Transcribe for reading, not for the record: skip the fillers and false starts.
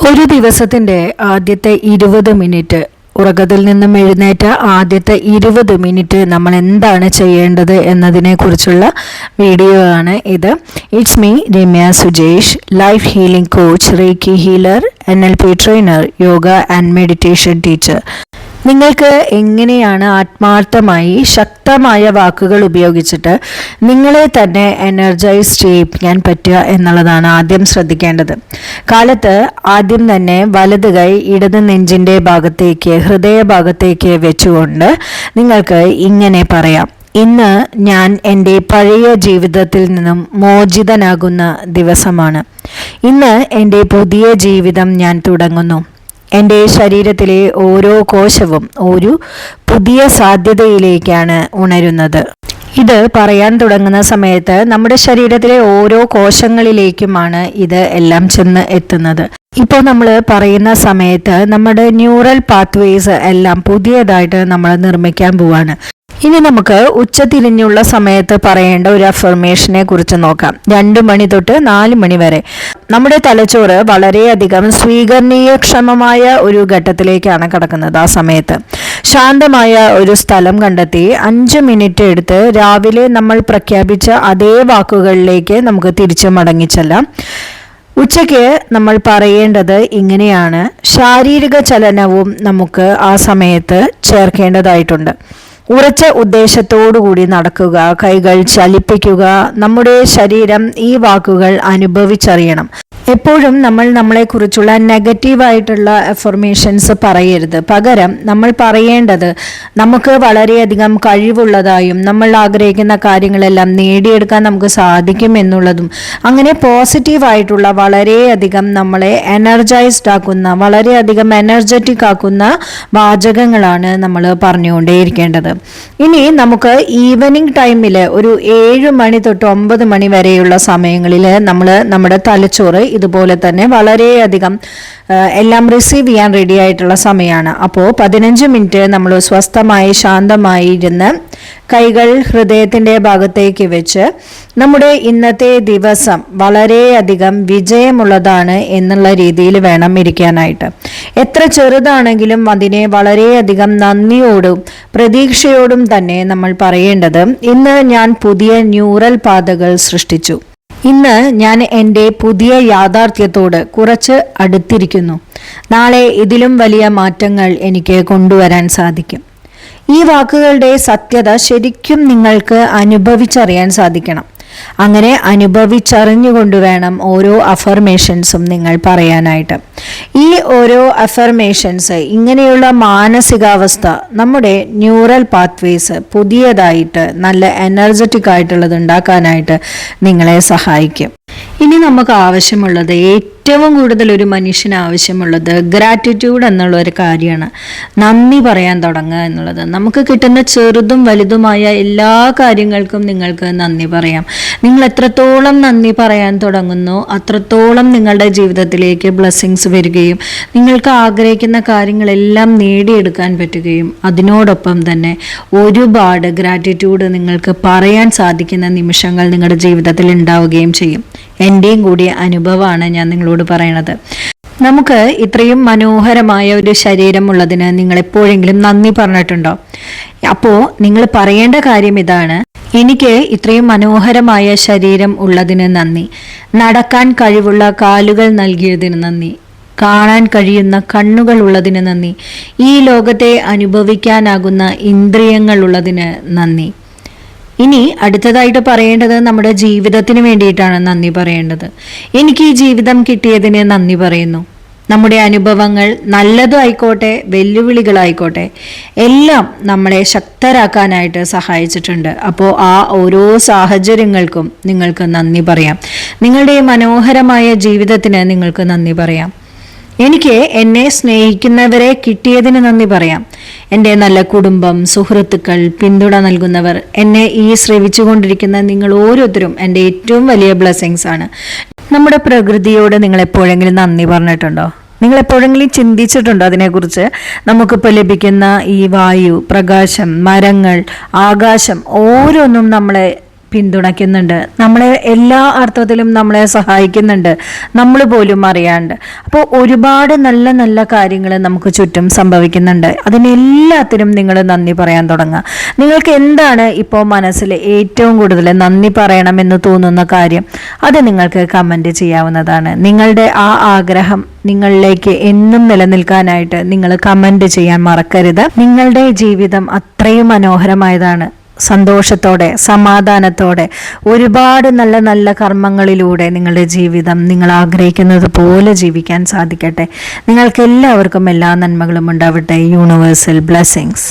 ഒരു ദിവസത്തിൻ്റെ ആദ്യത്തെ 20 മിനിറ്റ് ഉറക്കത്തിൽ നിന്നും എഴുന്നേറ്റ ആദ്യത്തെ 20 മിനിറ്റ് നമ്മൾ എന്താണ് ചെയ്യേണ്ടത് എന്നതിനെക്കുറിച്ചുള്ള വീഡിയോ ആണ് ഇത്. It's me Ramya Sujesh, life healing coach, reiki healer, NLP trainer, yoga and meditation teacher. നിങ്ങൾക്ക് എങ്ങനെയാണ് ആത്മാർത്ഥമായി ശക്തമായ വാക്കുകൾ ഉപയോഗിച്ചിട്ട് നിങ്ങളെ തന്നെ എനർജൈസ് ചെയ്യിപ്പിക്കാൻ പറ്റുക എന്നുള്ളതാണ് ആദ്യം ശ്രദ്ധിക്കേണ്ടത്. കാലത്ത് ആദ്യം തന്നെ വലത് കൈ ഇടത് നെഞ്ചിൻ്റെ ഭാഗത്തേക്ക്, ഹൃദയഭാഗത്തേക്ക് വെച്ചുകൊണ്ട് നിങ്ങൾക്ക് ഇങ്ങനെ പറയാം: ഇന്ന് ഞാൻ എൻ്റെ പഴയ ജീവിതത്തിൽ നിന്നും മോചിതനാകുന്ന ദിവസമാണ്. ഇന്ന് എൻ്റെ പുതിയ ജീവിതം ഞാൻ തുടങ്ങുന്നു. എൻ്റെ ശരീരത്തിലെ ഓരോ കോശവും ഒരു പുതിയ സാധ്യതയിലേക്കാണ് ഉണരുന്നത്. ഇത് പറയാൻ തുടങ്ങുന്ന സമയത്ത് നമ്മുടെ ശരീരത്തിലെ ഓരോ കോശങ്ങളിലേക്കുമാണ് ഇത് എല്ലാം ചെന്ന് എത്തുന്നത്. ഇപ്പോൾ നമ്മൾ പറയുന്ന സമയത്ത് നമ്മുടെ ന്യൂറൽ പാത്വേസ് എല്ലാം പുതിയതായിട്ട് നമ്മൾ നിർമ്മിക്കാൻ പോവാണ്. ഇനി നമുക്ക് ഉച്ചതിരിഞ്ഞുള്ള സമയത്ത് പറയേണ്ട ഒരു അഫർമേഷനെ കുറിച്ച് നോക്കാം. 2 മണി തൊട്ട് 4 മണി വരെ നമ്മുടെ തലച്ചോറ് വളരെയധികം സ്വീകരണീയക്ഷമമായ ഒരു ഘട്ടത്തിലേക്കാണ് കടക്കുന്നത്. ആ സമയത്ത് ശാന്തമായ ഒരു സ്ഥലം കണ്ടെത്തി 5 മിനിറ്റ് എടുത്ത് രാവിലെ നമ്മൾ പ്രഖ്യാപിച്ച അതേ വാക്കുകളിലേക്ക് നമുക്ക് തിരിച്ചു മടങ്ങിച്ചെല്ലാം. ഉച്ചയ്ക്ക് നമ്മൾ പറയേണ്ടത് ഇങ്ങനെയാണ്: ശാരീരിക ചലനവും നമുക്ക് ആ സമയത്ത് ചേർക്കേണ്ടതായിട്ടുണ്ട്. ഉറച്ച ഉദ്ദേശത്തോടുകൂടി നടക്കുക, കൈകൾ ചലിപ്പിക്കുക. നമ്മുടെ ശരീരം ഈ വാക്കുകൾ അനുഭവിച്ചറിയണം. എപ്പോഴും നമ്മൾ നമ്മളെക്കുറിച്ചുള്ള നെഗറ്റീവായിട്ടുള്ള അഫർമേഷൻസ് പറയരുത്. പകരം നമ്മൾ പറയേണ്ടത് നമുക്ക് വളരെയധികം കഴിവുള്ളതായും നമ്മൾ ആഗ്രഹിക്കുന്ന കാര്യങ്ങളെല്ലാം നേടിയെടുക്കാൻ നമുക്ക് സാധിക്കും എന്നുള്ളതും, അങ്ങനെ പോസിറ്റീവായിട്ടുള്ള വളരെയധികം നമ്മളെ എനർജൈസ്ഡ് ആക്കുന്ന, വളരെയധികം എനർജറ്റിക് ആക്കുന്ന വാചകങ്ങളാണ് നമ്മൾ പറഞ്ഞുകൊണ്ടേയിരിക്കേണ്ടത്. ഇനി നമുക്ക് ഈവനിങ് ടൈമിൽ ഒരു 7 മണി തൊട്ട് 9 മണി വരെയുള്ള സമയങ്ങളിൽ നമ്മൾ നമ്മുടെ തലച്ചോറ് ഇതുപോലെ തന്നെ വളരെയധികം എല്ലാം റിസീവ് ചെയ്യാൻ റെഡി ആയിട്ടുള്ള സമയമാണ്. അപ്പോൾ 15 മിനിറ്റ് നമ്മൾ സ്വസ്ഥമായി ശാന്തമായി ഇരുന്ന് കൈകൾ ഹൃദയത്തിൻ്റെ ഭാഗത്തേക്ക് വെച്ച് നമ്മുടെ ഇന്നത്തെ ദിവസം വളരെയധികം വിജയമുള്ളതാണ് എന്നുള്ള രീതിയിൽ വേണം ഇരിക്കാനായിട്ട്. എത്ര ചെറുതാണെങ്കിലും അതിനെ വളരെയധികം നന്ദിയോടും പ്രതീക്ഷയോടും തന്നെ നമ്മൾ പറയേണ്ടത്: ഇന്ന് ഞാൻ പുതിയ ന്യൂറൽ പാതകൾ സൃഷ്ടിച്ചു. ഇന്ന് ഞാൻ എൻ്റെ പുതിയ യാഥാർത്ഥ്യത്തോട് കുറച്ച് അടുത്തിരിക്കുന്നു. നാളെ ഇതിലും വലിയ മാറ്റങ്ങൾ എനിക്ക് കൊണ്ടുവരാൻ സാധിക്കും. ഈ വാക്കുകളുടെ സത്യത ശരിക്കും നിങ്ങൾക്ക് അനുഭവിച്ചറിയാൻ സാധിക്കണം. അങ്ങനെ അനുഭവിച്ചറിഞ്ഞുകൊണ്ട് വേണം ഓരോ അഫർമേഷൻസും നിങ്ങൾ പറയാനായിട്ട്. ഈ ഓരോ അഫർമേഷൻസ്, ഇങ്ങനെയുള്ള മാനസികാവസ്ഥ നമ്മുടെ ന്യൂറൽ പാത്വേസ് പുതിയതായിട്ട് നല്ല എനർജറ്റിക് ആയിട്ടുള്ളത് ഉണ്ടാക്കാനായിട്ട് നിങ്ങളെ സഹായിക്കും. ഇനി നമുക്ക് ആവശ്യമുള്ളത്, ഏറ്റവും കൂടുതൽ ഒരു മനുഷ്യന് ആവശ്യമുള്ളത് ഗ്രാറ്റിറ്റ്യൂഡ് എന്നുള്ള ഒരു കാര്യമാണ്. നന്ദി പറയാൻ തുടങ്ങുക എന്നുള്ളത്. നമുക്ക് കിട്ടുന്ന ചെറുതും വലുതുമായ എല്ലാ കാര്യങ്ങൾക്കും നിങ്ങൾക്ക് നന്ദി പറയാം. നിങ്ങൾ എത്രത്തോളം നന്ദി പറയാൻ തുടങ്ങുന്നു അത്രത്തോളം നിങ്ങളുടെ ജീവിതത്തിലേക്ക് ബ്ലെസ്സിങ്സ് വരികയും നിങ്ങൾക്ക് ആഗ്രഹിക്കുന്ന കാര്യങ്ങളെല്ലാം നേടിയെടുക്കാൻ പറ്റുകയും അതിനോടൊപ്പം തന്നെ ഒരുപാട് ഗ്രാറ്റിറ്റ്യൂഡ് നിങ്ങൾക്ക് പറയാൻ സാധിക്കുന്ന നിമിഷങ്ങൾ നിങ്ങളുടെ ജീവിതത്തിൽ ഉണ്ടാവുകയും ചെയ്യും. എൻ്റെയും കൂടി അനുഭവമാണ് ഞാൻ നിങ്ങളോട് പറയണത്. നമുക്ക് ഇത്രയും മനോഹരമായ ഒരു ശരീരമുള്ളതിന് നിങ്ങൾ എപ്പോഴെങ്കിലും നന്ദി പറഞ്ഞിട്ടുണ്ടോ? അപ്പോൾ നിങ്ങൾ പറയേണ്ട കാര്യം ഇതാണ്: എനിക്ക് ഇത്രയും മനോഹരമായ ശരീരം ഉള്ളതിന് നന്ദി, നടക്കാൻ കഴിവുള്ള കാലുകൾ നൽകിയതിന് നന്ദി, കാണാൻ കഴിയുന്ന കണ്ണുകൾ ഉള്ളതിന് നന്ദി, ഈ ലോകത്തെ അനുഭവിക്കാനാകുന്ന ഇന്ദ്രിയങ്ങൾ ഉള്ളതിന് നന്ദി. ഇനി അടുത്തതായിട്ട് പറയേണ്ടത് നമ്മുടെ ജീവിതത്തിന് വേണ്ടിയിട്ടാണ് നന്ദി പറയേണ്ടത്. എനിക്ക് ഈ ജീവിതം കിട്ടിയതിന് നന്ദി പറയുന്നു. നമ്മുടെ അനുഭവങ്ങൾ നല്ലതും ആയിക്കോട്ടെ വെല്ലുവിളികളായിക്കോട്ടെ എല്ലാം നമ്മളെ ശക്തരാക്കാനായിട്ട് സഹായിച്ചിട്ടുണ്ട്. അപ്പോൾ ആ ഓരോ സാഹചര്യങ്ങൾക്കും നിങ്ങൾക്ക് നന്ദി പറയാം. നിങ്ങളുടെ മനോഹരമായ ജീവിതത്തിന് നിങ്ങൾക്ക് നന്ദി പറയാം. എനിക്ക് എന്നെ സ്നേഹിക്കുന്നവരെ കിട്ടിയതിന് നന്ദി പറയാം. എൻ്റെ നല്ല കുടുംബം, സുഹൃത്തുക്കൾ, പിന്തുണ നൽകുന്നവർ, എന്നെ ഈ ശ്രവിച്ചുകൊണ്ടിരിക്കുന്ന നിങ്ങൾ ഓരോരുത്തരും എൻ്റെ ഏറ്റവും വലിയ ബ്ലെസ്സിങ്സ് ആണ്. നമ്മുടെ പ്രകൃതിയോട് നിങ്ങൾ എപ്പോഴെങ്കിലും നന്ദി പറഞ്ഞിട്ടുണ്ടോ? നിങ്ങൾ എപ്പോഴെങ്കിലും ചിന്തിച്ചിട്ടുണ്ടോ അതിനെക്കുറിച്ച്? നമുക്കിപ്പോൾ ലഭിക്കുന്ന ഈ വായു, പ്രകാശം, മരങ്ങൾ, ആകാശം ഓരോന്നും നമ്മളെ പിന്തുണയ്ക്കുന്നുണ്ട്, നമ്മളെ എല്ലാ അർത്ഥത്തിലും നമ്മളെ സഹായിക്കുന്നുണ്ട്, നമ്മൾ പോലും അറിയാണ്ട്. അപ്പോൾ ഒരുപാട് നല്ല നല്ല കാര്യങ്ങൾ നമുക്ക് ചുറ്റും സംഭവിക്കുന്നുണ്ട്. അതിനെല്ലാത്തിനും നിങ്ങൾ നന്ദി പറയാൻ തുടങ്ങുക. നിങ്ങൾക്ക് എന്താണ് ഇപ്പോൾ മനസ്സിൽ ഏറ്റവും കൂടുതൽ നന്ദി പറയണമെന്ന് തോന്നുന്ന കാര്യം, അത് നിങ്ങൾക്ക് കമൻറ്റ് ചെയ്യാവുന്നതാണ്. നിങ്ങളുടെ ആ ആഗ്രഹം നിങ്ങളിലേക്ക് എന്നും നിലനിൽക്കാനായിട്ട് നിങ്ങൾ കമൻറ്റ് ചെയ്യാൻ മറക്കരുത്. നിങ്ങളുടെ ജീവിതം അത്രയും മനോഹരമായതാണ്. സന്തോഷത്തോടെ സമാധാനത്തോടെ ഒരുപാട് നല്ല നല്ല കർമ്മങ്ങളിലൂടെ നിങ്ങളുടെ ജീവിതം നിങ്ങൾ ആഗ്രഹിക്കുന്നത് പോലെ ജീവിക്കാൻ സാധിക്കട്ടെ. നിങ്ങൾക്ക് എല്ലാവർക്കും എല്ലാ നന്മകളും ഉണ്ടാവട്ടെ. Universal blessings.